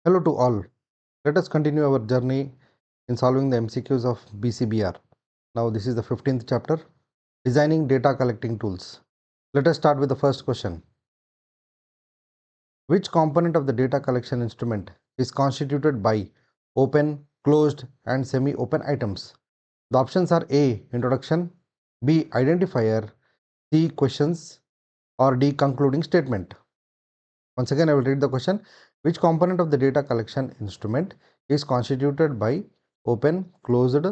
Hello to all. Let us continue our journey in solving the MCQs of BCBR. Now this is the 15th chapter, Designing Data Collecting Tools. Let us start with the first question. Which component of the data collection instrument is constituted by open, closed and semi-open items? The options are A. Introduction, B. Identifier, C. Questions or D. Concluding statement. Once again, I will read the question. Which component of the data collection instrument is constituted by open, closed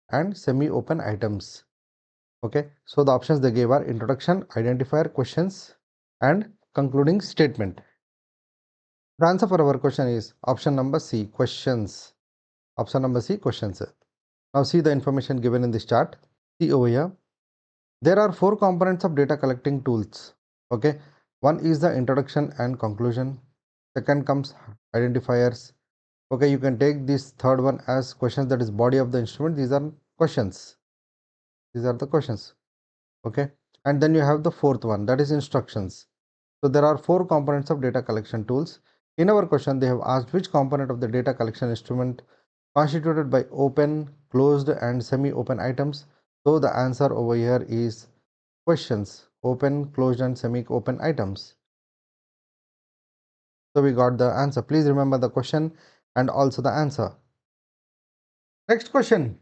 and semi-open items? Okay, so the options they gave are introduction, identifier, questions and concluding statement. The answer for our question is option number C, questions. Option number C, questions. Now see the information given in this chart. See over here. There are 4 components of data collecting tools. Okay, one is the introduction and conclusion. Second comes identifiers. Okay, you can take this third one as questions, that is body of the instrument. These are questions. These are the questions. Okay, and then you have the fourth one, that is instructions. So there are 4 components of data collection tools. In our question, they have asked which component of the data collection instrument constituted by open, closed and semi-open items. So the answer over here is questions, open, closed and semi-open items. So we got the answer. Please remember the question and also the answer. Next question.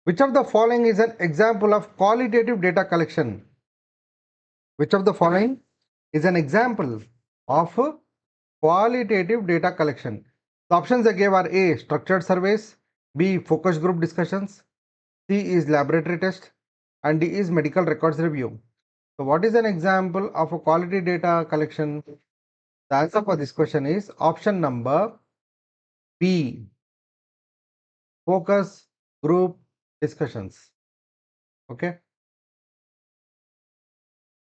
Which of the following is an example of qualitative data collection? Which of the following is an example of qualitative data collection? The options I gave are A. Structured surveys, B. Focus group discussions, C is laboratory test and D is medical records review. So what is an example of a quality data collection? The answer for this question is option number B. Focus group discussions. Okay.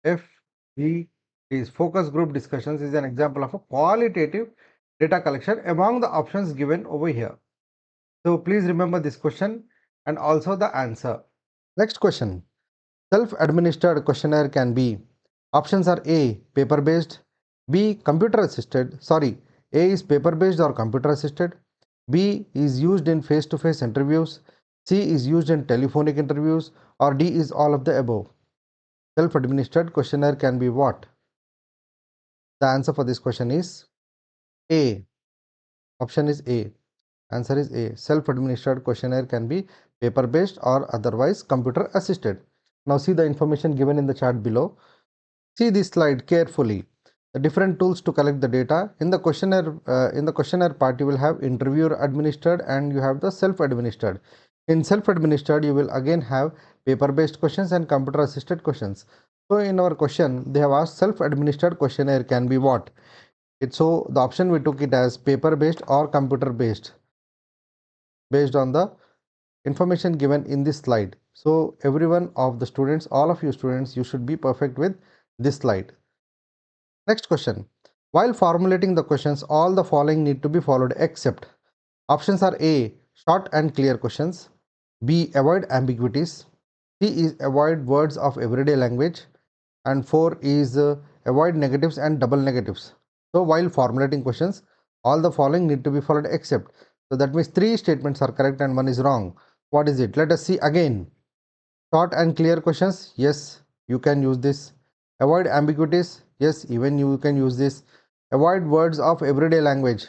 FG is focus group discussions is an example of a qualitative data collection among the options given over here. So please remember this question and also the answer. Next question. Self-administered questionnaire can be, options are A. Paper based, B. Computer assisted. Sorry, A is paper based or computer assisted, B is used in face-to-face interviews, C is used in telephonic interviews or D is all of the above. Self-administered questionnaire can be what? The answer for this question is A. Option is A. Answer is A. Self-administered questionnaire can be paper based or otherwise computer assisted. Now see the information given in the chart below. See this slide carefully. The different tools to collect the data. In the questionnaire part, you will have interviewer administered and you have the self-administered. In self-administered, you will again have paper-based questions and computer-assisted questions. So in our question, they have asked self-administered questionnaire can be what? So the option we took it as paper-based or computer-based, based on the information given in this slide. So everyone of the students, all of you students, you should be perfect with this slide. Next question. While formulating the questions, all the following need to be followed except. Options are A. Short and clear questions, B. Avoid ambiguities, C is avoid words of everyday language and 4 is avoid negatives and double negatives. So while formulating questions, all the following need to be followed except. So that means 3 statements are correct and 1 is wrong. What is it? Let us see again. Short and clear questions, yes, you can use this. Avoid ambiguities, yes, even you can use this. Avoid words of everyday language.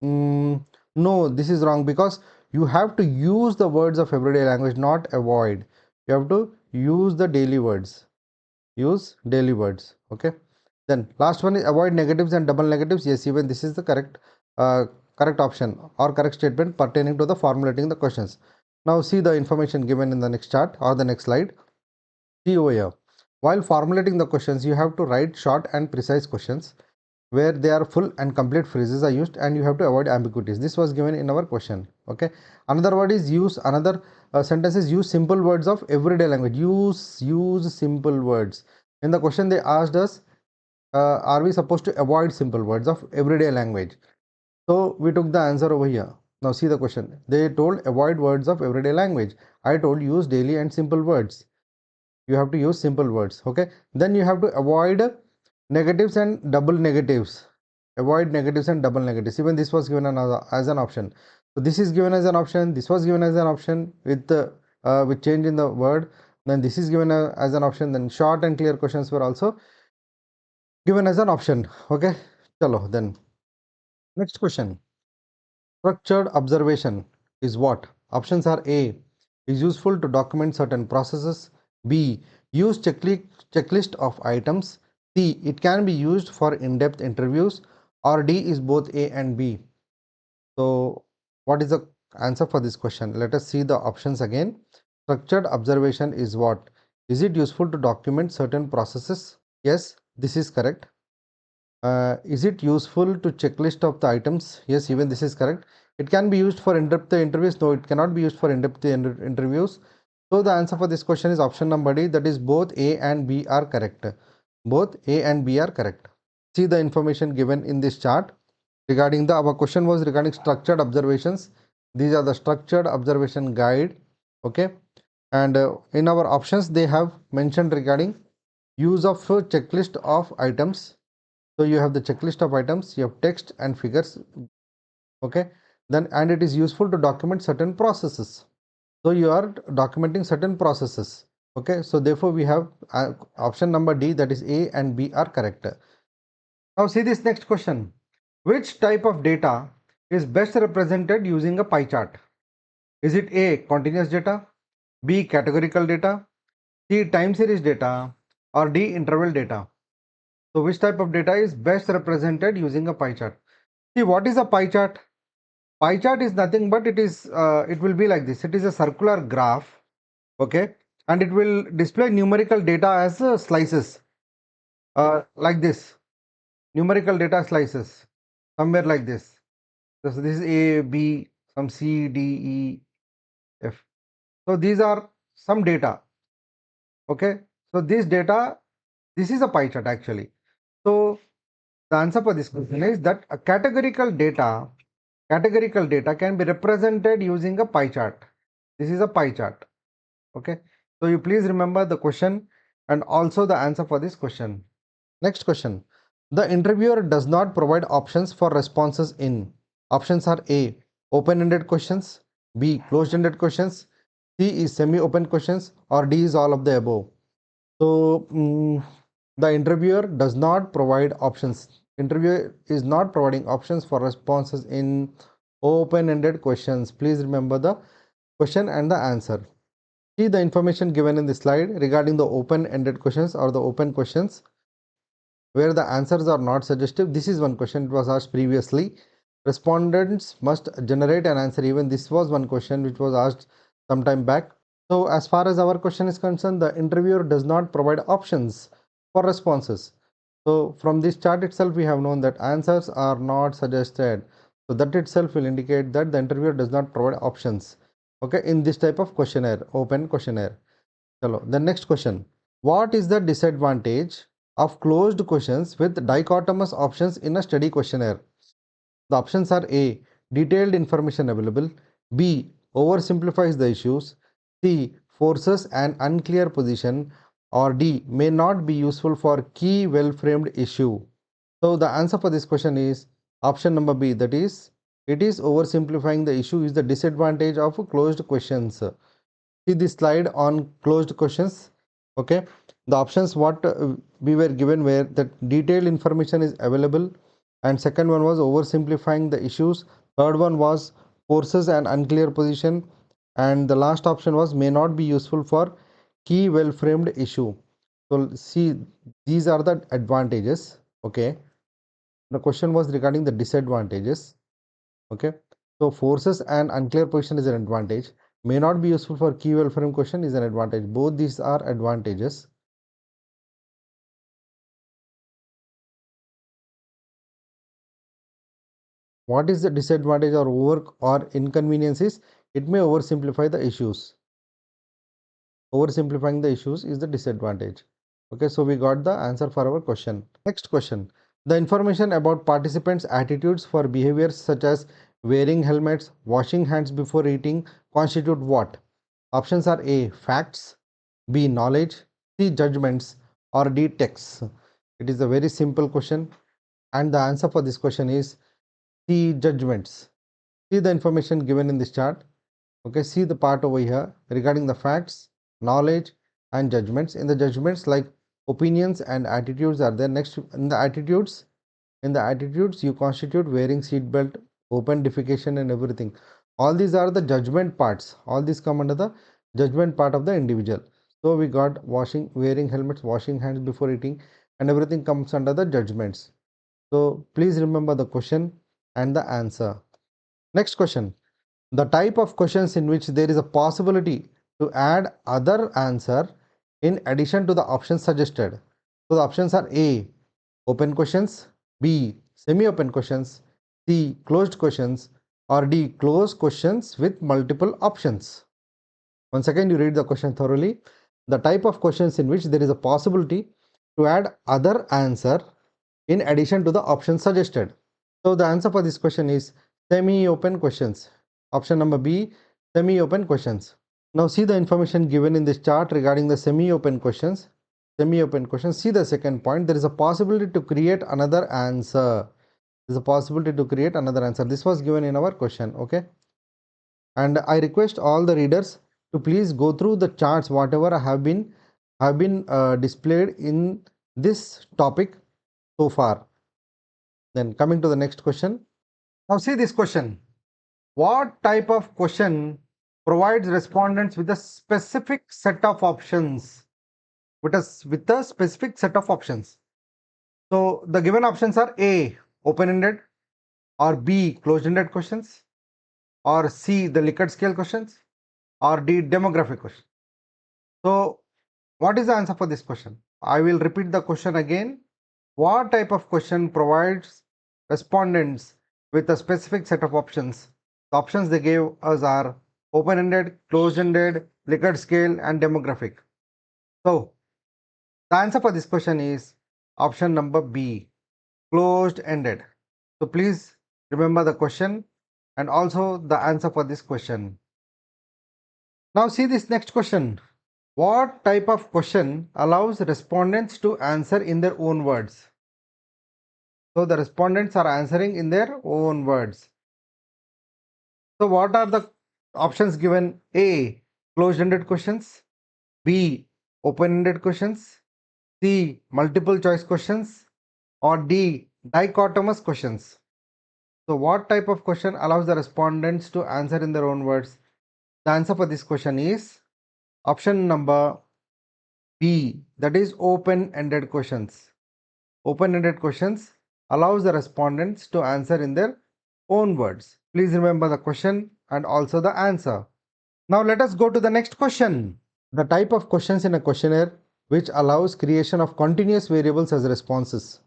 No, this is wrong because you have to use the words of everyday language, not avoid. You have to use the daily words. Use daily words. Okay. Then last one is avoid negatives and double negatives. Yes, even this is the correct option or correct statement pertaining to the formulating the questions. Now see the information given in the next chart or the next slide. See over here. While formulating the questions, you have to write short and precise questions where they are full and complete phrases are used and you have to avoid ambiguities. This was given in our question. Okay. Another word is use, another sentence is use simple words of everyday language. Use simple words. In the question they asked us, are we supposed to avoid simple words of everyday language? So we took the answer over here. Now see the question. They told avoid words of everyday language. I told use daily and simple words. You have to use simple words. Okay. Then you have to avoid negatives and double negatives. avoid negatives and double negatives. Even this was given as an option. So this is given as an option, this was given as an option with change in the word, then this is given as an option, then short and clear questions were also given as an option. Okay, chalo then. Next question. Structured observation is what? Options are A, is useful to document certain processes. B, use checklist of items. C, it can be used for in-depth interviews. Or D is both A and B. So what is the answer for this question? Let us see the options again. Structured observation is what? Is it useful to document certain processes? Yes, this is correct. Is it useful to checklist of the items? Yes, even this is correct. It can be used for in-depth interviews. No, it cannot be used for in-depth interviews. So the answer for this question is option number D, that is both A and B are correct. Both A and B are correct. See the information given in this chart regarding our question was regarding structured observations. These are the structured observation guide. Okay, and in our options they have mentioned regarding use of checklist of items. So you have the checklist of items, you have text and figures. Okay, then and it is useful to document certain processes. So you are documenting certain processes. Okay, so therefore we have option number D, that is A and B are correct. Now see this next question. Which type of data is best represented using a pie chart? Is it A, continuous data, B, categorical data, C, time series data, or D, interval data? So which type of data is best represented using a pie chart? See, what is a pie chart? Pie chart is nothing but it will be like this. It is a circular graph, okay, and it will display numerical data as slices, like this. Numerical data slices, somewhere like this. So this is A, B, some C, D, E, F. So these are some data, okay. So this data, this is a pie chart actually. So the answer for this question is that a categorical data can be represented using a pie chart. This is a pie chart. Okay. So you please remember the question and also the answer for this question. Next question. The interviewer does not provide options for responses in. Options are A, open-ended questions, B, closed-ended questions, C is semi-open questions, or D is all of the above. So the interviewer does not provide options. Interviewer is not providing options for responses in open-ended questions. Please remember the question and the answer. See the information given in the slide regarding the open-ended questions or the open questions where the answers are not suggestive. This is one question, it was asked previously. Respondents must generate an answer. Even this was one question which was asked some time back. So as far as our question is concerned, the interviewer does not provide options for responses. So from this chart itself, we have known that answers are not suggested. So that itself will indicate that the interviewer does not provide options. Okay, in this type of questionnaire, open questionnaire. Hello. The next question. What is the disadvantage of closed questions with dichotomous options in a study questionnaire? The options are A, detailed information available, B, oversimplifies the issues, C, forces an unclear position, or D, may not be useful for key well-framed issue. So the answer for this question is option number B, that is, it is oversimplifying the issue is the disadvantage of closed questions. See this slide on closed questions. Okay, the options what we were given were that detailed information is available, and second one was oversimplifying the issues, third one was forces an unclear position, and the last option was may not be useful for key well framed issue. So see, these are the advantages. Okay, the question was regarding the disadvantages. Okay, so forces and unclear position is an advantage, may not be useful for key well framed question is an advantage. Both these are advantages. What is the disadvantage or over or inconvenience is it may oversimplify the issues. Oversimplifying the issues is the disadvantage. Okay, so we got the answer for our question. Next question. The information about participants' attitudes for behaviors such as wearing helmets, washing hands before eating constitute what? Options are A, facts, B, knowledge, C, judgments, or D, texts. It is a very simple question. And the answer for this question is C, judgments. See the information given in this chart. Okay, see the part over here regarding the facts, knowledge and judgments. In the judgments, like opinions and attitudes are there. Next, in the attitudes you constitute wearing seat belt, open defecation and everything. All these are the judgment parts. All these come under the judgment part of the individual. So we got washing, wearing helmets, washing hands before eating, and everything comes under the judgments. So please remember the question and the answer. Next question. The type of questions in which there is a possibility to add other answer in addition to the options suggested. So the options are A, open questions, B, semi-open questions, C, closed questions, or D, closed questions with multiple options. Once again, you read the question thoroughly. The type of questions in which there is a possibility to add other answer in addition to the options suggested. So the answer for this question is semi-open questions. Option number B, semi-open questions. Now see the information given in this chart regarding the semi-open questions. Semi-open questions. See the second point. There is a possibility to create another answer. There is a possibility to create another answer. This was given in our question. Okay. And I request all the readers to please go through the charts whatever have been displayed in this topic so far. Then coming to the next question. Now see this question. What type of question provides respondents with a specific set of options? With a specific set of options. So the given options are A, open-ended, or B, closed-ended questions, or C, the Likert scale questions, or D, demographic questions. So what is the answer for this question? I will repeat the question again. What type of question provides respondents with a specific set of options? The options they gave us are open-ended, closed-ended, Likert scale, and demographic. So the answer for this question is option number B, closed-ended. So please remember the question and also the answer for this question. Now see this next question. What type of question allows respondents to answer in their own words? So the respondents are answering in their own words. So what are the options given? A, closed-ended questions, B, open-ended questions, C, multiple choice questions, or D, dichotomous questions. So what type of question allows the respondents to answer in their own words? The answer for this question is option number B, that is open-ended questions. Open-ended questions allows the respondents to answer in their own words. Please remember the question and also the answer. Now let us go to the next question. The type of questions in a questionnaire which allows creation of continuous variables as responses.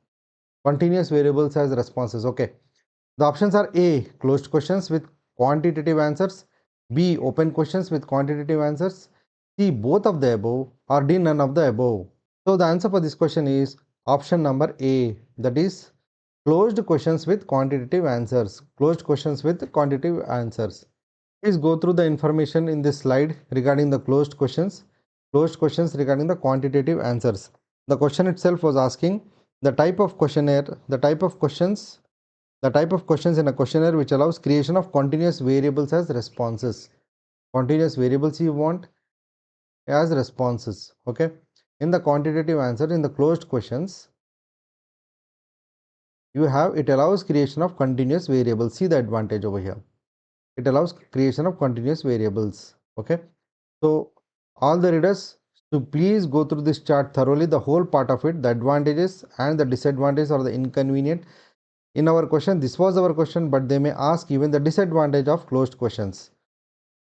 Continuous variables as responses. Okay. The options are A, closed questions with quantitative answers, B, open questions with quantitative answers, C, both of the above, or D, none of the above. So the answer for this question is option number A, that is closed questions with quantitative answers. Closed questions with quantitative answers. Please go through the information in this slide regarding the closed questions regarding the quantitative answers. The question itself was asking the type of questionnaire, the type of questions in a questionnaire which allows creation of continuous variables as responses. Continuous variables you want as responses. Okay. In the quantitative answer, in the closed questions, you have it allows creation of continuous variables. See the advantage over here. It allows creation of continuous variables. Okay. So all the readers, so please go through this chart thoroughly, the whole part of it, the advantages and the disadvantages or the inconvenient. In our question, this was our question, but they may ask even the disadvantage of closed questions.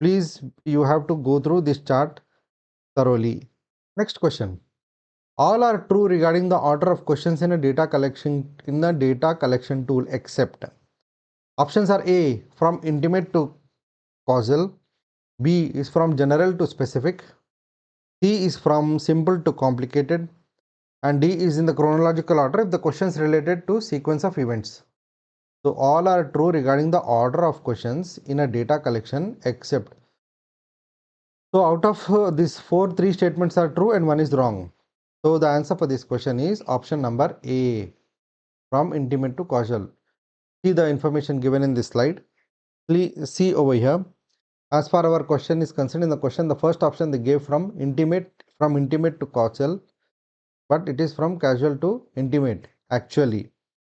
Please, you have to go through this chart thoroughly. Next question. All are true regarding the order of questions in a data collection tool except options are A, from intimate to causal, B is from general to specific, C is from simple to complicated, and D is in the chronological order if the questions related to sequence of events. So all are true regarding the order of questions in a data collection except. So out of these three statements are true and one is wrong. So the answer for this question is option number A, from intimate to causal. See the information given in this slide. Please see over here. As far our question is concerned, in the question, the first option they gave from intimate to causal, but it is from causal to intimate actually.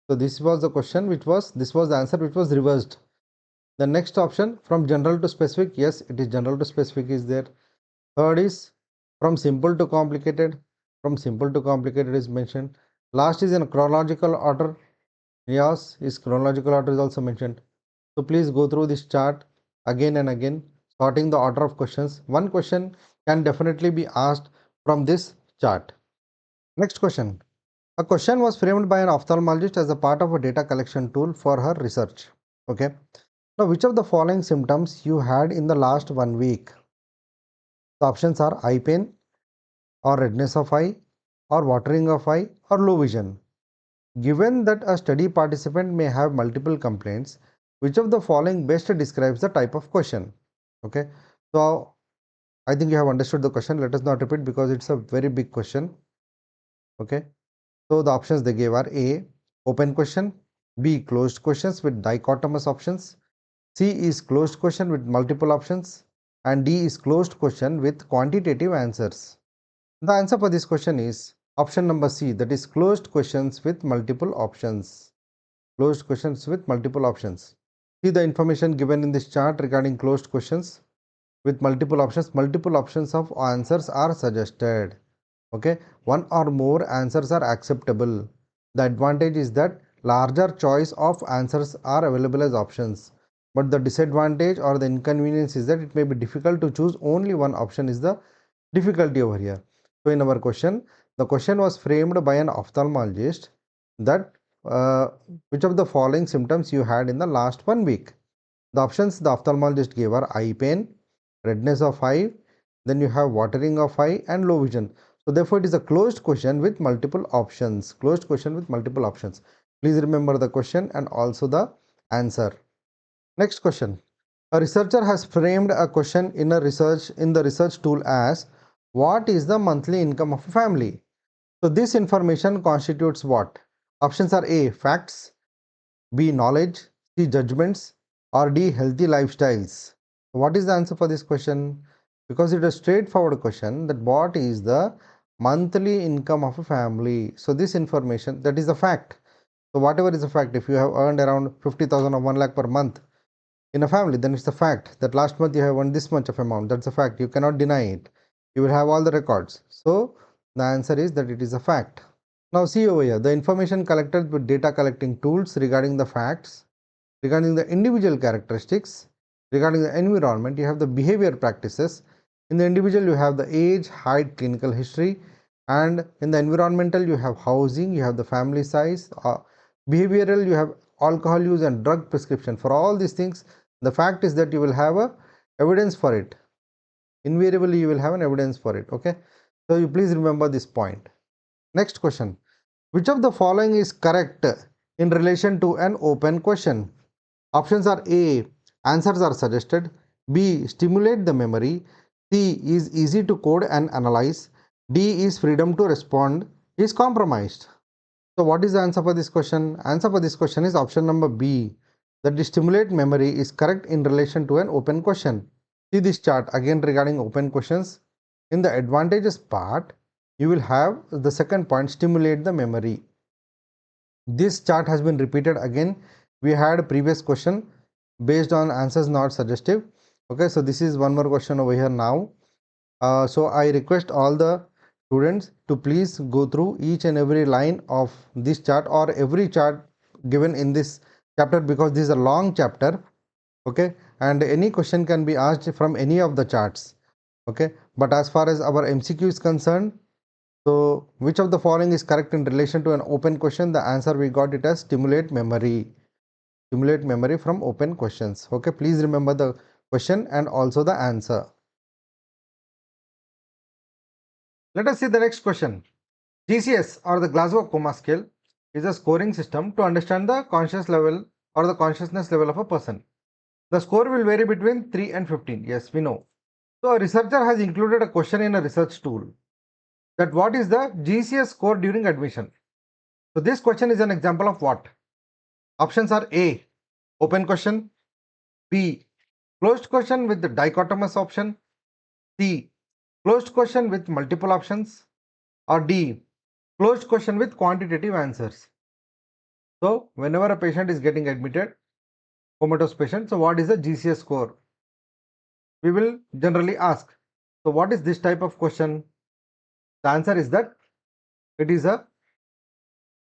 So this was the question this was the answer which was reversed. The next option from general to specific, yes, it is general to specific is there. Third is from simple to complicated, is mentioned. Last is in chronological order, yes, is chronological order is also mentioned. So please go through this chart again and again, sorting the order of questions. One question can definitely be asked from this chart. Next question. A question was framed by an ophthalmologist as a part of a data collection tool for her research. Okay. Now, which of the following symptoms you had in the last 1 week? The options are eye pain, or redness of eye, or watering of eye, or low vision. Given that a study participant may have multiple complaints, which of the following best describes the type of question? Okay. So, I think you have understood the question. Let us not repeat because it's a very big question. Okay. So, the options they gave are A, open question, B, closed questions with dichotomous options, C is closed question with multiple options, and D is closed question with quantitative answers. The answer for this question is option number C, that is closed questions with multiple options. Closed questions with multiple options. See the information given in this chart regarding closed questions with multiple options. Multiple options of answers are suggested. Okay, one or more answers are acceptable. The advantage is that larger choice of answers are available as options, but the disadvantage or the inconvenience is that it may be difficult to choose only one option is the difficulty over here. So in our question, the question was framed by an ophthalmologist that which of the following symptoms you had in the last 1 week. The options the ophthalmologist gave are eye pain, redness of eye, then you have watering of eye and low vision. So therefore, it is a closed question with multiple options. Closed question with multiple options. Please remember the question and also the answer. Next question. A researcher has framed a question in the research tool as what is the monthly income of a family? So this information constitutes what? Options are A, facts, B, knowledge, C, judgments, or D, healthy lifestyles. What is the answer for this question? Because it is a straightforward question that what is the monthly income of a family? So this information, that is the fact. So whatever is the fact, if you have earned around 50,000 or 1 lakh per month in a family, then it's the fact that last month you have earned this much of amount. That's a fact. You cannot deny it. You will have all the records. So the answer is that it is a fact. Now see over here, the information collected with data collecting tools regarding the facts, regarding the individual characteristics, regarding the environment, you have the behavior practices. In the individual, you have the age, height, clinical history, and in the environmental, you have housing, you have the family size, behavioral, you have alcohol use and drug prescription. For all these things, the fact is that you will have a evidence for it. Invariably, you will have an evidence for it. Okay. So you please remember this point. Next question. Which of the following is correct in relation to an open question? Options are A, answers are suggested, B, stimulate the memory, C is easy to code and analyze, D is freedom to respond is compromised. So what is the answer for this question? Answer for this question is option number B, that the stimulate memory is correct in relation to an open question. See this chart again regarding open questions. In the advantages part, you will have the second point, stimulate the memory. This chart has been repeated again. We had a previous question based on answers not suggestive. Okay, so this is one more question over here now. So I request all the students to please go through each and every line of this chart or every chart given in this chapter, because this is a long chapter. Okay, and any question can be asked from any of the charts. Okay, but as far as our MCQ is concerned, so which of the following is correct in relation to an open question? The answer we got it as stimulate memory. Stimulate memory from open questions. Okay, please remember the question and also the answer. Let us see the next question. GCS or the Glasgow Coma Scale is a scoring system to understand the conscious level or the consciousness level of a person. The score will vary between 3 and 15. Yes, we know. So a researcher has included a question in a research tool that what is the GCS score during admission. So this question is an example of what? Options are A, open question, B, closed question with the dichotomous option, C, closed question with multiple options, or D, closed question with quantitative answers. So whenever a patient is getting admitted, comatose patient, so what is the GCS score? We will generally ask. So what is this type of question? The answer is that it is a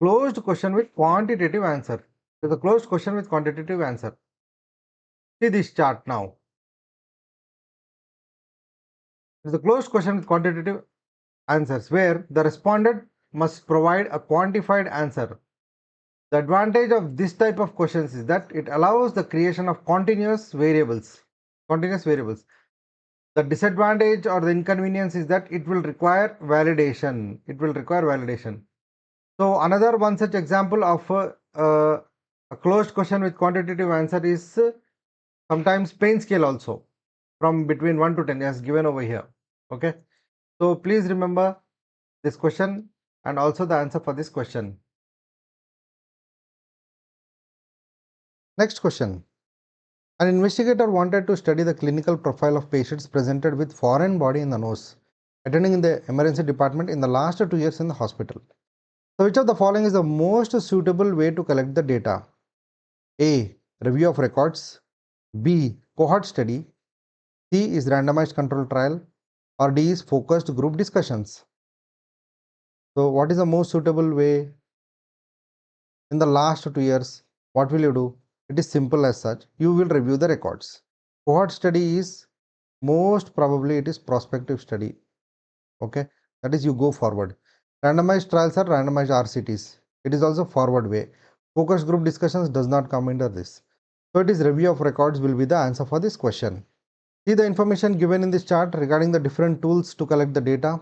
closed question with quantitative answer. So the closed question with quantitative answer. See this chart now. It is a closed question with quantitative answers where the respondent must provide a quantified answer. The advantage of this type of questions is that it allows the creation of continuous variables. The disadvantage or the inconvenience is that it will require validation. So another one such example of a closed question with quantitative answer is sometimes pain scale also, from between 1 to 10 as given over here. Okay, so please remember this question and also the answer for this question. Next question. An investigator wanted to study the clinical profile of patients presented with foreign body in the nose, attending in the emergency department in the last 2 years in the hospital. So which of the following is the most suitable way to collect the data? A, review of records, B, cohort study, C is randomized control trial, or D is focused group discussions. So what is the most suitable way? In the last 2 years, what will you do? It is simple as such. You will review the records. Cohort study is most probably it is prospective study. Okay, that is you go forward. Randomized trials are randomized RCTs. It is also forward way. Focus group discussions does not come under this. So it is review of records will be the answer for this question. See the information given in this chart regarding the different tools to collect the data.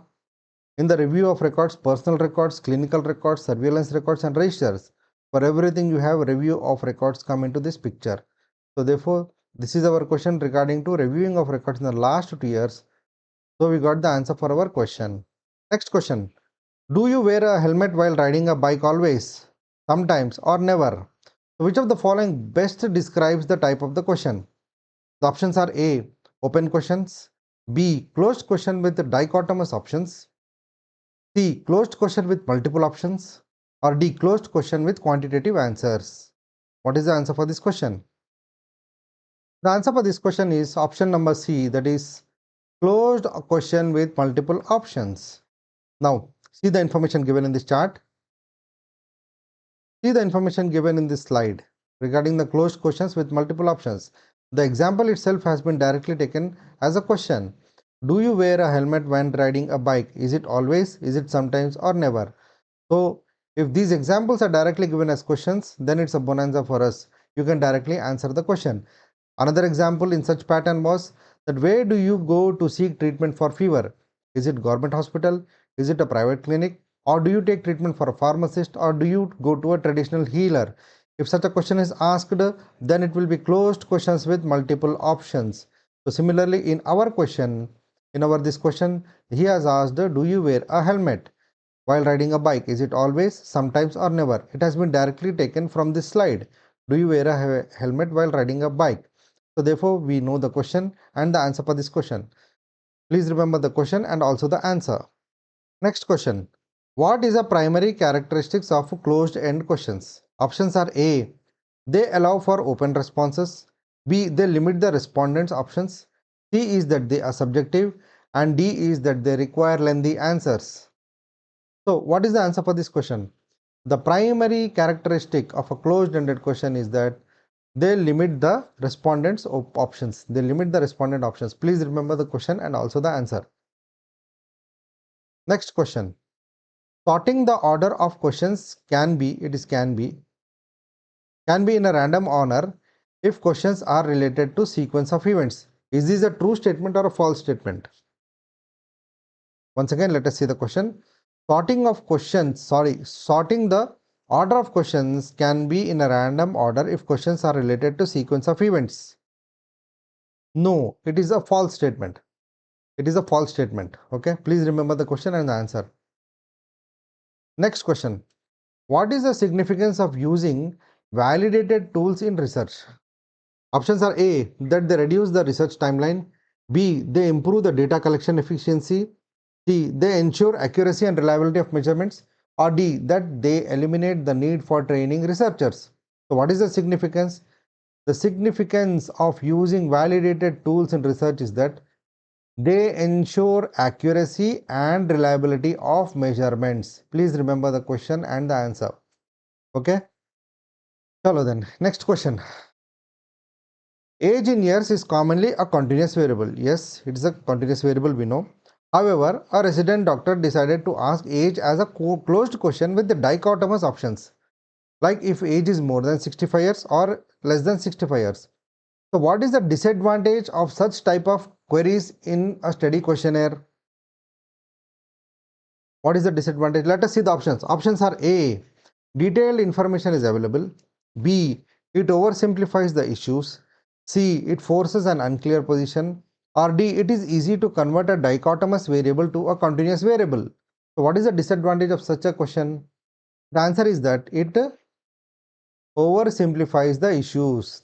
In the review of records, personal records, clinical records, surveillance records and registers. For everything you have review of records come into this picture. So therefore, this is our question regarding to reviewing of records in the last 2 years. So we got the answer for our question. Next question. Do you wear a helmet while riding a bike always, sometimes or never? So which of the following best describes the type of the question? The options are A, open questions, B, closed question with dichotomous options, C, closed question with multiple options, or D, closed question with quantitative answers. What is the answer for this question? The answer for this question is option number C, that is closed question with multiple options. Now, see the information given in this chart. See the information given in this slide regarding the closed questions with multiple options. The example itself has been directly taken as a question. Do you wear a helmet when riding a bike? Is it always? Is it sometimes or never? So if these examples are directly given as questions, then it's a bonanza for us. You can directly answer the question. Another example in such pattern was that where do you go to seek treatment for fever? Is it government hospital? Is it a private clinic? Or do you take treatment for a pharmacist? Or do you go to a traditional healer? If such a question is asked, then it will be closed questions with multiple options. So similarly in our question, this question, he has asked, do you wear a helmet while riding a bike? Is it always, sometimes or never? It has been directly taken from this slide. Do you wear a helmet while riding a bike? So therefore we know the question and the answer for this question. Please remember the question and also the answer. Next question. What is the primary characteristics of closed end questions? Options are A, they allow for open responses, B, they limit the respondents' options, C is that they are subjective, and D is that they require lengthy answers. So what is the answer for this question? The primary characteristic of a closed-ended question is that they limit the respondents' options. They limit the respondent options. Please remember the question and also the answer. Next question. Sorting the order of questions can be in a random order if questions are related to sequence of events. Is this a true statement or a false statement? Once again, let us see the question. Sorting the order of questions can be in a random order if questions are related to sequence of events. No, it is a false statement. It is a false statement. Okay, please remember the question and the answer. Next question. What is the significance of using validated tools in research? Options are A, that they reduce the research timeline, B, they improve the data collection efficiency, C, they ensure accuracy and reliability of measurements, or D, that they eliminate the need for training researchers. So what is the significance? The significance of using validated tools in research is that they ensure accuracy and reliability of measurements. Please remember the question and the answer. Okay. Chalo then. Next question. Age in years is commonly a continuous variable. Yes, it is a continuous variable, we know. However, a resident doctor decided to ask age as a closed question with the dichotomous options, like if age is more than 65 years or less than 65 years. So what is the disadvantage of such type of queries in a study questionnaire? What is the disadvantage? Let us see the options. Options are A, detailed information is available, B, it oversimplifies the issues, C, it forces an unclear position, or D, it is easy to convert a dichotomous variable to a continuous variable. So what is the disadvantage of such a question? The answer is that it oversimplifies the issues.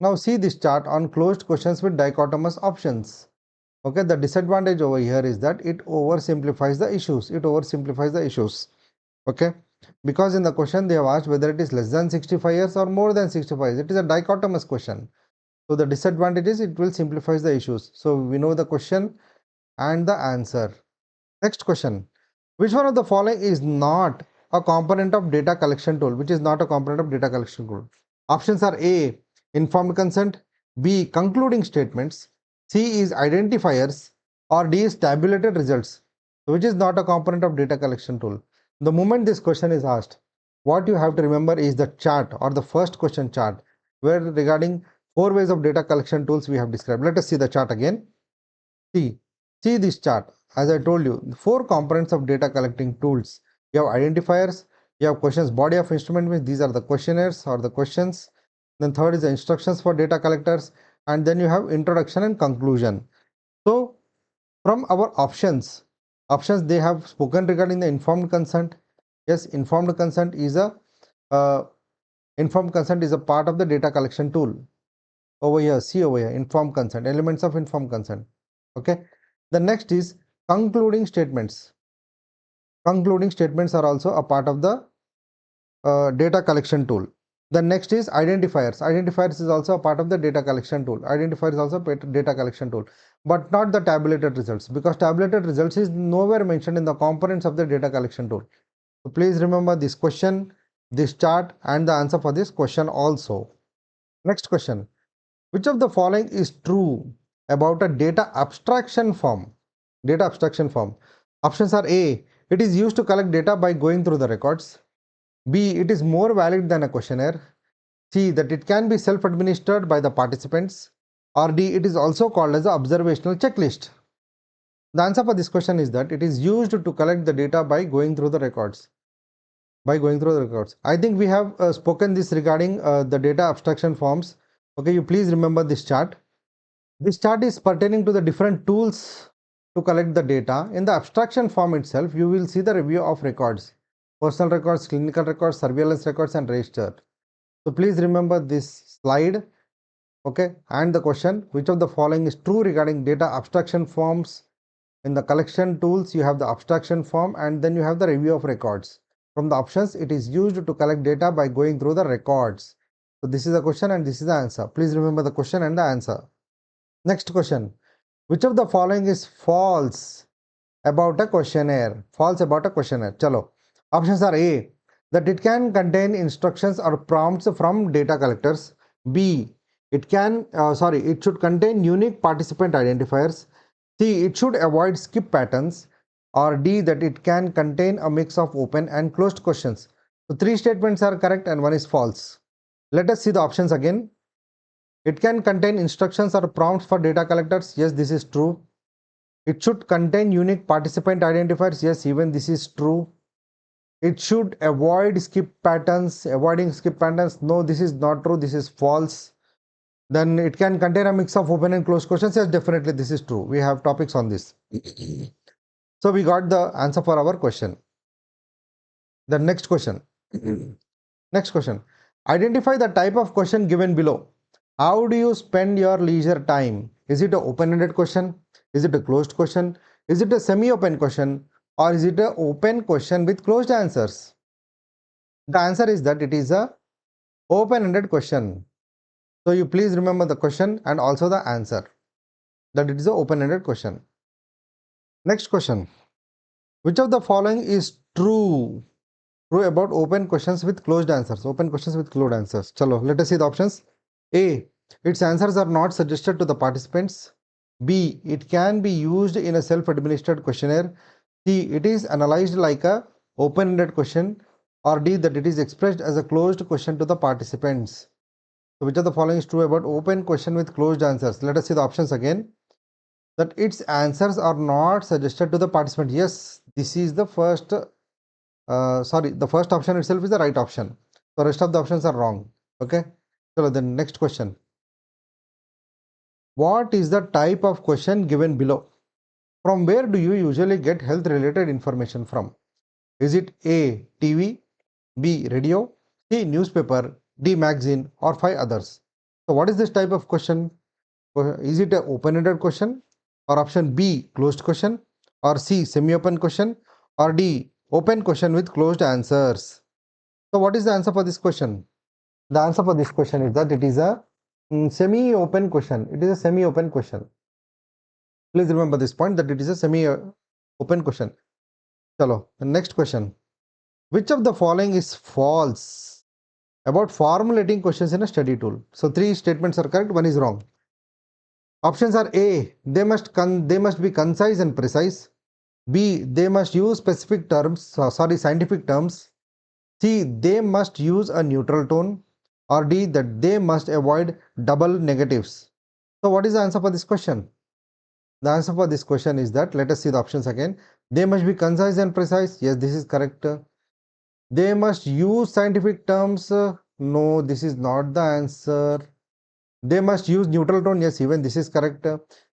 Now see this chart on closed questions with dichotomous options. Okay, the disadvantage over here is that it oversimplifies the issues. Okay, because in the question they have asked whether it is less than 65 years or more than 65 years. It is a dichotomous question. So the disadvantage is it will simplify the issues. So we know the question and the answer. Next question. Which one of the following is not a component of data collection tool? Which is not a component of data collection tool? Options are A, informed consent, B, concluding statements, C is identifiers, or D is tabulated results. Which is not a component of data collection tool? The moment this question is asked, what you have to remember is the chart or the first question chart, where regarding 4 ways of data collection tools we have described. Let us see the chart again. See this chart. As I told you, 4 components of data collecting tools. You have identifiers, you have questions, body of instrument means these are the questionnaires or the questions. Then third is the instructions for data collectors, and then you have introduction and conclusion. So from our options they have spoken regarding the informed consent. Yes, informed consent is a part of the data collection tool. Over here, see over here, informed consent, elements of informed consent. Okay. The next is concluding statements. Concluding statements are also a part of the data collection tool. The next is identifiers. Identifiers is also a part of the data collection tool. Identifier is also a data collection tool, but not the tabulated results, because tabulated results is nowhere mentioned in the components of the data collection tool. So please remember this question, this chart, and the answer for this question also. Next question. Which of the following is true about a data abstraction form? Data abstraction form. Options are A, it is used to collect data by going through the records. B, it is more valid than a questionnaire. C, that it can be self-administered by the participants. Or D, it is also called as the observational checklist. The answer for this question is that it is used to collect the data by going through the records. I think we have spoken this regarding the data abstraction forms. Okay, you please remember this chart. This chart is pertaining to the different tools to collect the data. In the abstraction form itself, you will see the review of records, personal records, clinical records, surveillance records, and register. So please remember this slide. Okay, and the question, which of the following is true regarding data abstraction forms? In the collection tools, you have the abstraction form, and then you have the review of records. From the options, it is used to collect data by going through the records. So this is the question and this is the answer. Please remember the question and the answer. Next question. Which of the following is false about a questionnaire? False about a questionnaire. Chalo. Options are A, that it can contain instructions or prompts from data collectors. B, it should contain unique participant identifiers. C, it should avoid skip patterns. Or D, that it can contain a mix of open and closed questions. So 3 statements are correct and 1 is false. Let us see the options again. It can contain instructions or prompts for data collectors. Yes, this is true. It should contain unique participant identifiers. Yes, even this is true. It should avoid skip patterns. Avoiding skip patterns. No, this is not true. This is false. Then it can contain a mix of open and closed questions. Yes, definitely this is true. We have topics on this. So we got the answer for our question. The next question. Next question. Identify the type of question given below. How do you spend your leisure time? Is it an open-ended question? Is it a closed question? Is it a semi-open question? Or is it an open question with closed answers? The answer is that it is a open-ended question. So you please remember the question and also the answer, that it is an open-ended question. Next question. Which of the following is true? True about open questions with closed answers. Open questions with closed answers. Chalo, let us see the options. A. Its answers are not suggested to the participants. B. It can be used in a self-administered questionnaire. C. It is analyzed like a open-ended question. Or D. That it is expressed as a closed question to the participants. So which of the following is true about open question with closed answers? Let us see the options again. That its answers are not suggested to the participant. Yes, this is the first the first option itself is the right option. The rest of the options are wrong. Okay. So the next question. What is the type of question given below? From where do you usually get health related information from? Is it A. TV, B. Radio, C. Newspaper, D. Magazine, or 5 others? So what is this type of question? Is it an open-ended question, or option B. closed question, or C. semi-open question, or D. open question with closed answers? So what is the answer for this question? The answer for this question is that it is a semi-open question. It is a semi-open question. Please remember this point, that it is a semi-open question. Chalo, the next question. Which of the following is false about formulating questions in a study tool? So 3 statements are correct, 1 is wrong. Options are A. They must be concise and precise. B. They must use specific terms, scientific terms. C. They must use a neutral tone. Or D. That they must avoid double negatives. So what is the answer for this question? The answer for this question is that, let us see the options again. They must be concise and precise. Yes, this is correct. They must use scientific terms. No, this is not the answer. They must use neutral tone. Yes, even this is correct.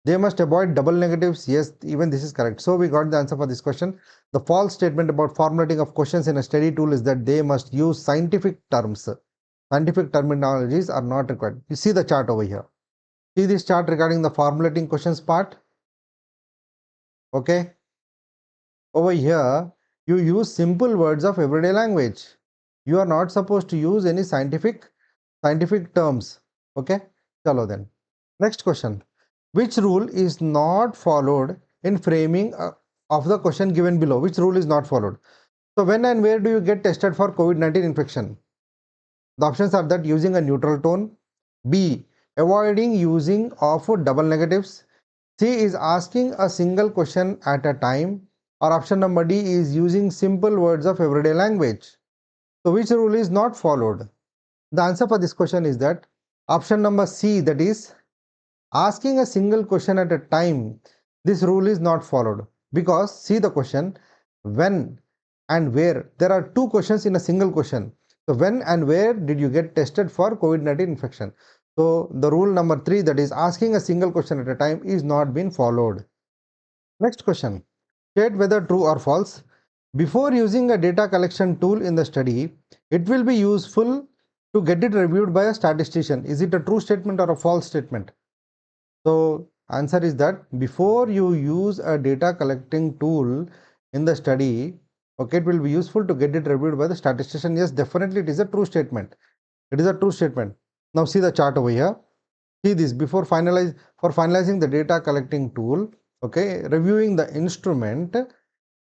They must avoid double negatives. Yes, even this is correct. So we got the answer for this question. The false statement about formulating of questions in a study tool is that they must use scientific terms. Scientific terminologies are not required. You see the chart over here. See this chart regarding the formulating questions part. Okay. Over here, you use simple words of everyday language. You are not supposed to use any scientific terms. Okay. Chalo then. Next question. Which rule is not followed in framing of the question given below? Which rule is not followed? So when and where do you get tested for COVID-19 infection? The options are that using a neutral tone. B. Avoiding using of double negatives. C is asking a single question at a time. Or option number D is using simple words of everyday language. So which rule is not followed? The answer for this question is that option number C, that is asking a single question at a time. This rule is not followed because see the question, when and where. There are 2 questions in a single question. So when and where did you get tested for COVID-19 infection? So the rule number 3, that is asking a single question at a time, is not been followed. Next question. State whether true or false. Before using a data collection tool in the study, it will be useful to get it reviewed by a statistician. Is it a true statement or a false statement? So answer is that before you use a data collecting tool in the study, okay, it will be useful to get it reviewed by the statistician. Yes, definitely it is a true statement. It is a true statement. Now see the chart over here. See this, before finalizing the data collecting tool, okay, reviewing the instrument.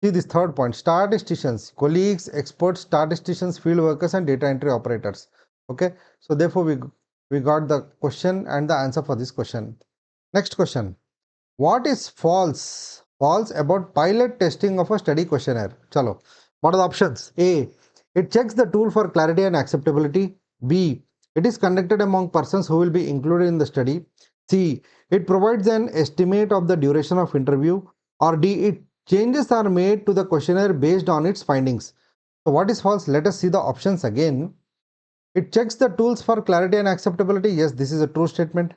See this third point, statisticians, colleagues, experts, statisticians, field workers, and data entry operators. Okay, so therefore we got the question and the answer for this question. Next question. What is false? False about pilot testing of a study questionnaire. Chalo. What are the options? A. It checks the tool for clarity and acceptability. B. It is conducted among persons who will be included in the study. C. It provides an estimate of the duration of interview. Or D. It changes are made to the questionnaire based on its findings. So what is false? Let us see the options again. It checks the tools for clarity and acceptability. Yes, this is a true statement.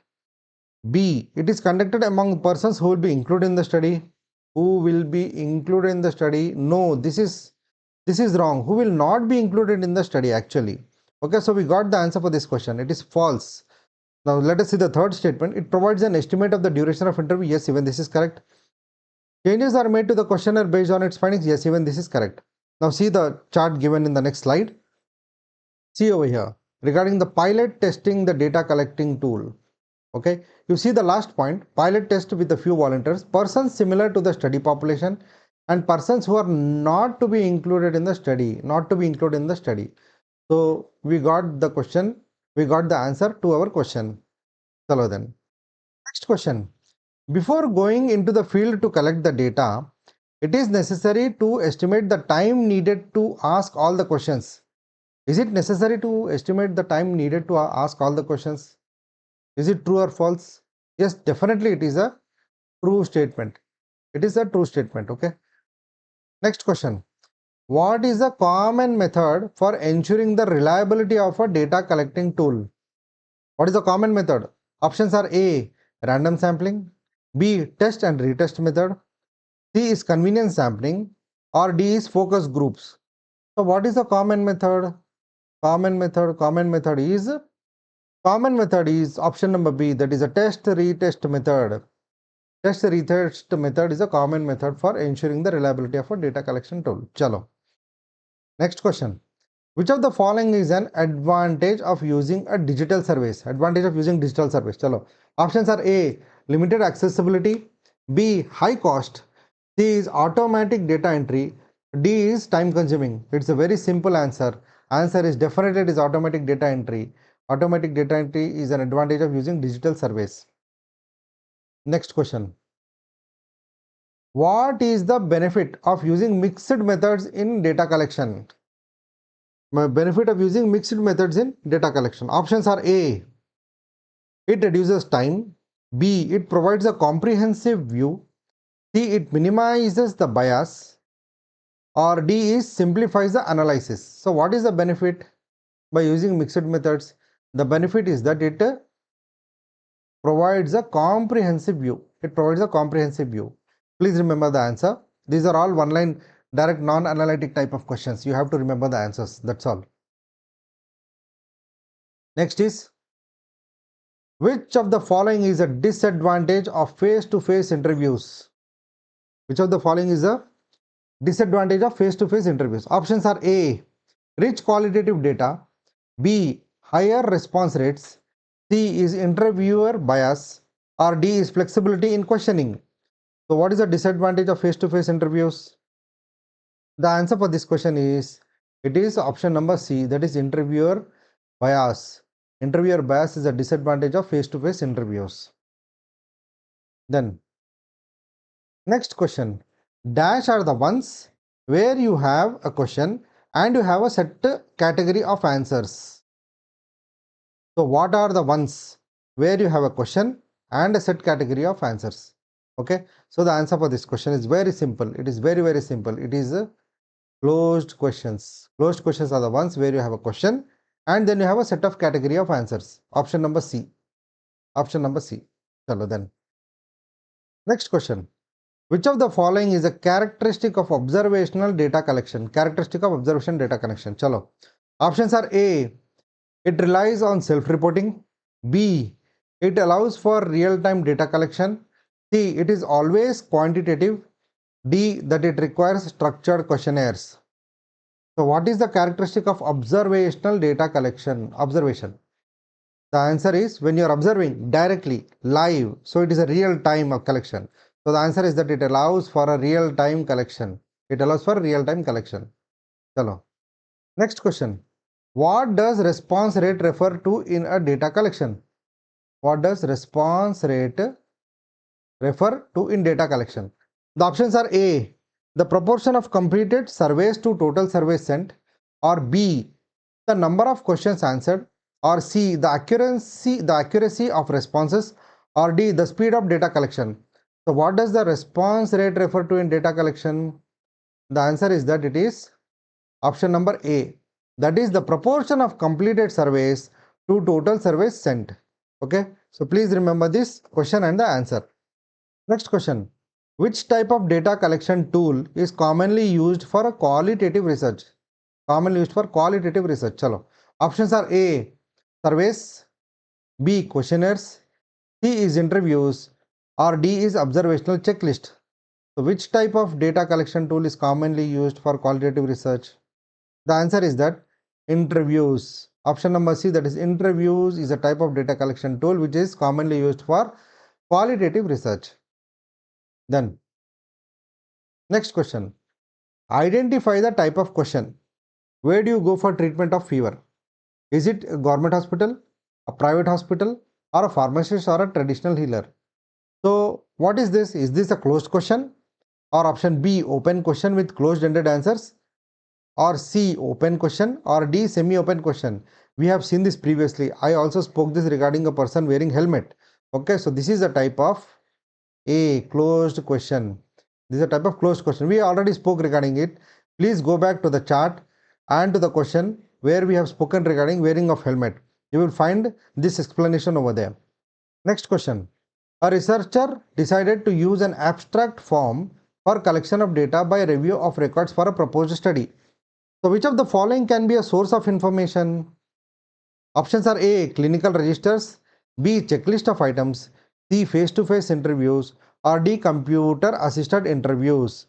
B. It is conducted among persons who will be included in the study. Who will be included in the study? No, this is This is wrong. Who will not be included in the study actually? Okay, so we got the answer for this question. It is false. Now let us see the third statement. It provides an estimate of the duration of interview. Yes, even this is correct. Changes are made to the questionnaire based on its findings. Yes, even this is correct. Now see the chart given in the next slide. See over here regarding the pilot testing the data collecting tool. Okay, you see the last point, pilot test with a few volunteers, persons similar to the study population and persons who are not to be included in the study, So we got the question, we got the answer to our question. Chalo then. Next question. Before going into the field to collect the data, it is necessary to estimate the time needed to ask all the questions. Is it necessary to estimate the time needed to ask all the questions? Is it true or false? Yes, definitely it is a true statement. It is a true statement. Okay. Next question. What is a common method for ensuring the reliability of a data collecting tool? What is the common method? Options are A, random sampling, B, test and retest method, C is convenience sampling, or D is focus groups. So what is the common method? Common method is option number B, that is a test retest method. Test retest method is a common method for ensuring the reliability of a data collection tool. Chalo. Next question. Which of the following is an advantage of using a digital service? Advantage of using digital service. Chalo. Options are A, limited accessibility, B, high cost, C is automatic data entry, D is time consuming. It's a very simple answer. Answer is definitely it is automatic data entry. Automatic data entry is an advantage of using digital surveys. Next question. What is the benefit of using mixed methods in data collection? Benefit of using mixed methods in data collection. Options are A, it reduces time, B, it provides a comprehensive view, C, it minimizes the bias, or D is simplifies the analysis. So what is the benefit by using mixed methods? The benefit is that it provides a comprehensive view. Please remember the answer. These are all one line direct non-analytic type of questions. You have to remember the answers. That's all. Next is, which of the following is a disadvantage of face-to-face interviews? Which of the following is a disadvantage of face-to-face interviews? Options are A, rich qualitative data, B, higher response rates, C is interviewer bias, or D is flexibility in questioning. So what is the disadvantage of face-to-face interviews? The answer for this question is, it is option number C, that is interviewer bias. Interviewer bias is a disadvantage of face-to-face interviews. Then next question, dash are the ones where you have a question and you have a set category of answers. So what are the ones where you have a question and a set category of answers? Okay, so the answer for this question is very simple. It is very simple. It is closed questions. Closed questions are the ones where you have a question and then you have a set of category of answers. Option number C. Chalo then. Next question. Which of the following is a characteristic of observational data collection? Chalo. Options are A, it relies on self-reporting. B, it allows for real-time data collection. C, it is always quantitative. D, that it requires structured questionnaires. So what is the characteristic of observational data collection? Observation. The answer is when you are observing directly, live. So it is a real time of collection. So the answer is that it allows for a real time collection. Chalo. Next question. What does response rate refer to in a data collection? What does response rate refer to in data collection? The options are A, the proportion of completed surveys to total surveys sent, or B, the number of questions answered, or C, the accuracy of responses, or D, the speed of data collection. So what does the response rate refer to in data collection? The answer is that it is option number A, that is the proportion of completed surveys to total surveys sent. Okay, so please remember this question and the answer. Next question. Which type of data collection tool is commonly used for a qualitative research? Commonly used for qualitative research. Chalo. Options are A, surveys, B, questionnaires, C is interviews, or D is observational checklist. So which type of data collection tool is commonly used for qualitative research? The answer is that interviews. Option number C, that is interviews, is a type of data collection tool which is commonly used for qualitative research. Then, next question. Identify the type of question. Where do you go for treatment of fever? Is it a government hospital, a private hospital, or a pharmacist, or a traditional healer? So, what is this? Is this a closed question? Or option B, open question with closed-ended answers? Or C, open question? Or D, semi-open question? We have seen this previously. I also spoke this regarding a person wearing helmet. Okay, so this is a type of A, closed question. This is a type of closed question. We already spoke regarding it. Please go back to the chart and to the question where we have spoken regarding wearing of helmet. You will find this explanation over there. Next question. A researcher decided to use an abstract form for collection of data by review of records for a proposed study. So which of the following can be a source of information? Options are A, clinical registers, B, checklist of items, C, face-to-face interviews, or D, computer assisted interviews.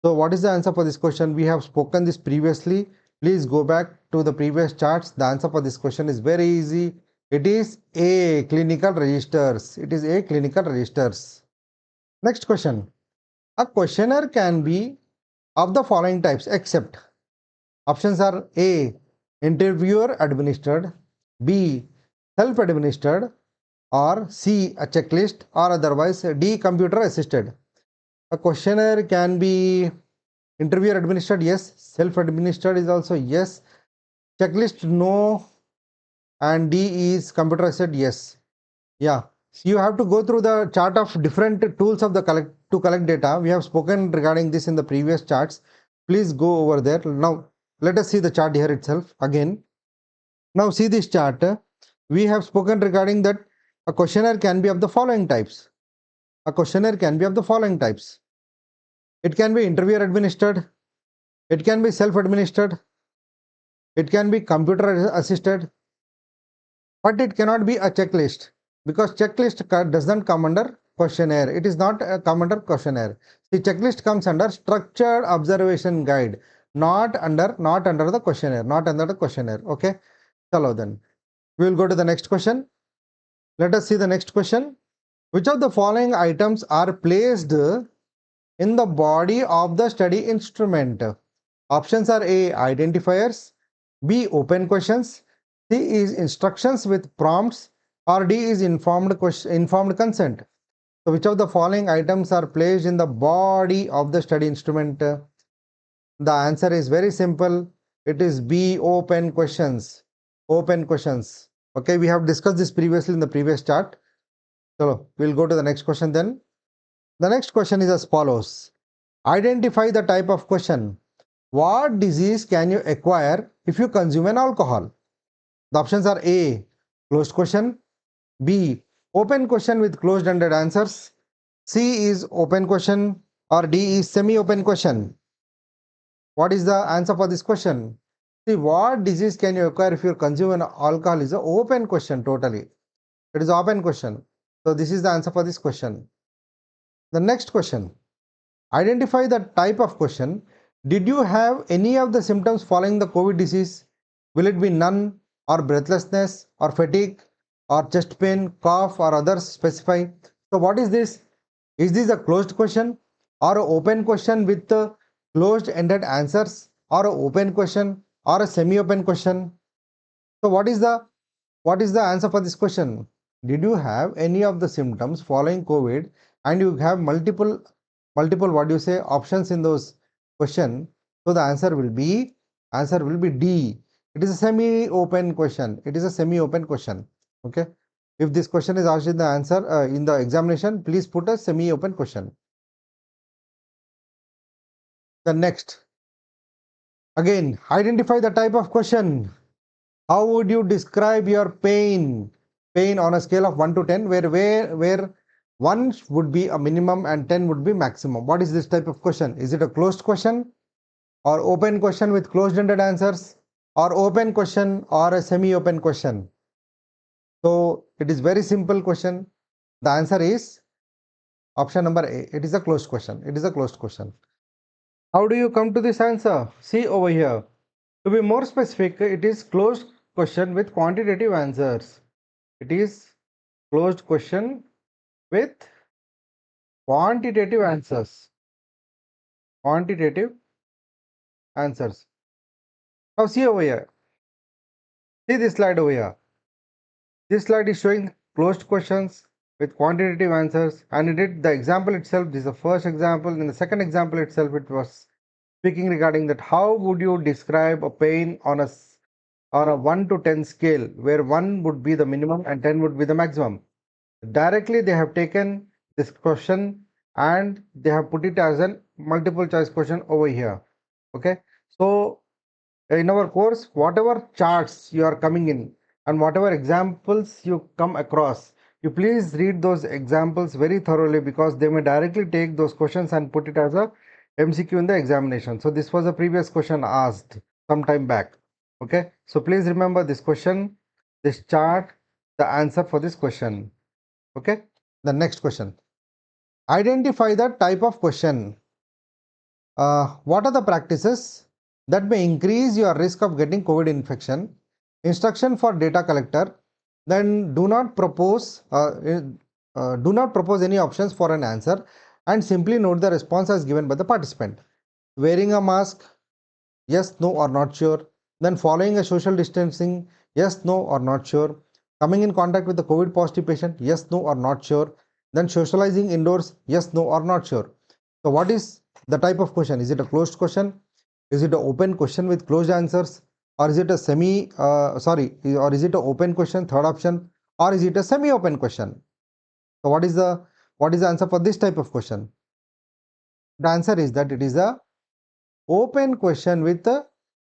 So what is the answer for this question? We have spoken this previously. Please go back to the previous charts. The answer for this question is very easy. It is A, clinical registers. It is A, clinical registers. Next question. A questionnaire can be of the following types except. Options are A, interviewer administered, B, self-administered, or C, a checklist, or otherwise D, computer assisted. A questionnaire can be interviewer administered, yes. Self-administered is also yes. Checklist, no. And D is computer assisted, yes. Yeah. So you have to go through the chart of different tools of the to collect data. We have spoken regarding this in the previous charts. Please go over there. Now, let us see the chart here itself again. Now see this chart. We have spoken regarding that a questionnaire can be of the following types. A questionnaire can be of the following types. It can be interviewer administered. It can be self-administered. It can be computer assisted. But it cannot be a checklist because checklist doesn't come under questionnaire. It is not come under questionnaire. The checklist comes under structured observation guide, not under the questionnaire, not under the questionnaire. Okay. Chalo then. We will go to the next question. Let us see the next question. Which of the following items are placed in the body of the study instrument? Options are A, identifiers, B, open questions, C is instructions with prompts, or D is informed consent. So which of the following items are placed in the body of the study instrument? The answer is very simple. It is B, open questions. Open questions. Okay, we have discussed this previously in the previous chart. So we'll go to the next question then. The next question is as follows. Identify the type of question. What disease can you acquire if you consume an alcohol? The options are A, closed question, B, open question with closed-ended answers, C is open question, or D is semi-open question. What is the answer for this question? See, what disease can you acquire if you consume an alcohol is an open question totally. It is open question. So this is the answer for this question. The next question. Identify the type of question. Did you have any of the symptoms following the COVID disease? Will it be none, or breathlessness, or fatigue, or chest pain, cough, or others? Specify. So what is this? Is this a closed question or an open question with closed-ended answers, or an open question or a semi-open question? So what is the answer for this question? Did you have any of the symptoms following COVID and you have multiple what do you say options in those question? So the answer will be D. It is a semi-open question. It is a semi-open question. Okay. If this question is asked in the answer in the examination, please put a semi-open question. The next. Again, identify the type of question. How would you describe your pain? Pain on a scale of 1 to 10, where 1 would be a minimum and 10 would be maximum. What is this type of question? Is it a closed question or open question with closed-ended answers, or open question or a semi-open question? So it is very simple question. The answer is option number A. It is a closed question. It is a closed question. How do you come to this answer? See over here. To be more specific, it is closed question with quantitative answers. It is closed question with quantitative answers. Quantitative answers. Now see over here. See this slide over here. This slide is showing closed questions with quantitative answers, and the example itself, this is the first example. In the second example itself, it was speaking regarding that how would you describe a pain on a 1 to 10 scale, where 1 would be the minimum and 10 would be the maximum. Directly they have taken this question and they have put it as a multiple choice question over here. Okay, so in our course, whatever charts you are coming in and whatever examples you come across, you please read those examples very thoroughly, because they may directly take those questions and put it as a MCQ in the examination. So this was a previous question asked some time back. Okay, so please remember this question, this chart, the answer for this question. Okay, the next question. Identify the type of question. What are the practices that may increase your risk of getting COVID infection? Instruction for data collector. Then do not propose any options for an answer, and simply note the response as given by the participant. Wearing a mask, yes, no, or not sure. Then following a social distancing, yes, no, or not sure. Coming in contact with the COVID positive patient, yes, no, or not sure. Then socializing indoors, yes, no, or not sure. So what is the type of question? Is it a closed question? Is it an open question with closed answers? Or is it a or is it an open question, third option? Or is it a semi-open question? So what is the answer for this type of question? The answer is that it is a open question with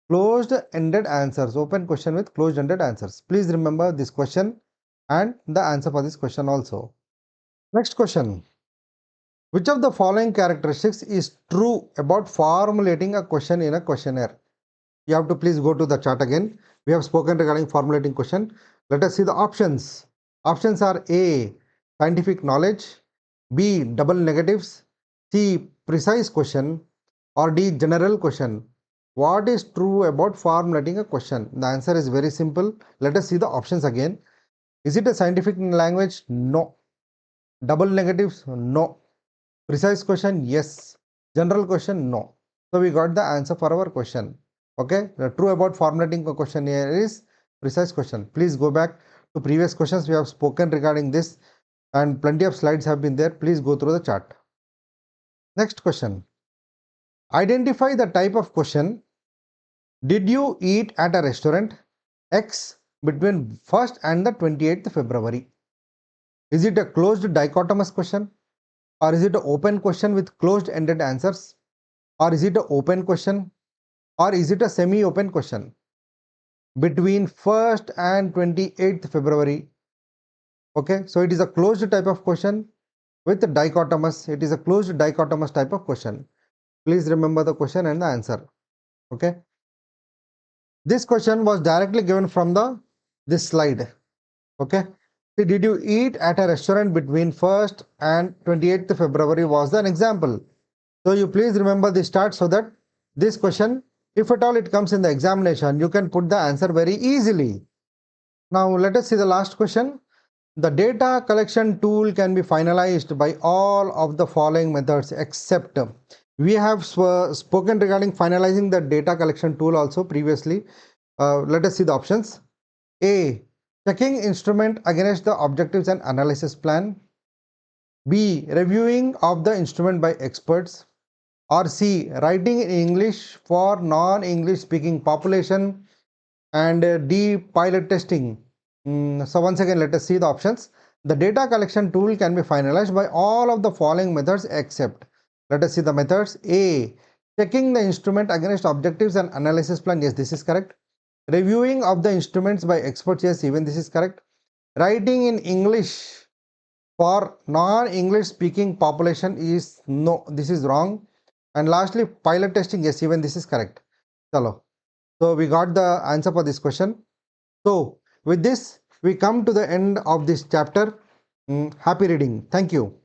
closed-ended answers. Open question with closed-ended answers. Please remember this question and the answer for this question also. Next question. Which of the following characteristics is true about formulating a question in a questionnaire? You have to please go to the chart again. We have spoken regarding formulating question. Let us see the options. Options are A, scientific knowledge, B, double negatives, C, precise question, or D, general question. What is true about formulating a question? The answer is very simple. Let us see the options again. Is it a scientific language? No. Double negatives? No. Precise question? Yes. General question? No. So we got the answer for our question. Okay, the true about formulating a question here is precise question. Please go back to previous questions. We have spoken regarding this and plenty of slides have been there. Please go through the chart. Next question. Identify the type of question. Did you eat at a restaurant X between 1st and the 28th February? Is it a closed dichotomous question, or is it an open question with closed-ended answers, or is it an open question, or is it a semi-open question? Between 1st and 28th February. Okay, so it is a closed type of question with dichotomous. It is a closed dichotomous type of question. Please remember the question and the answer. Okay, this question was directly given from this slide. Okay, so did you eat at a restaurant between 1st and 28th February was an example. So you please remember this chart, so that this question, if at all it comes in the examination, you can put the answer very easily. Now let us see the last question. The data collection tool can be finalized by all of the following methods except. We have spoken regarding finalizing the data collection tool also previously. Let us see the options. A, checking instrument against the objectives and analysis plan. B, reviewing of the instrument by experts. Or C, writing in English for non-English speaking population. And D, pilot testing. So once again, let us see the options. The data collection tool can be finalized by all of the following methods except. Let us see the methods. A, checking the instrument against objectives and analysis plan. Yes, this is correct. Reviewing of the instruments by experts. Yes, even this is correct. Writing in English For non-English speaking population is no, this is wrong. And lastly, pilot testing, yes, even this is correct. Chalo. So we got the answer for this question. So with this, we come to the end of this chapter. Happy reading. Thank you.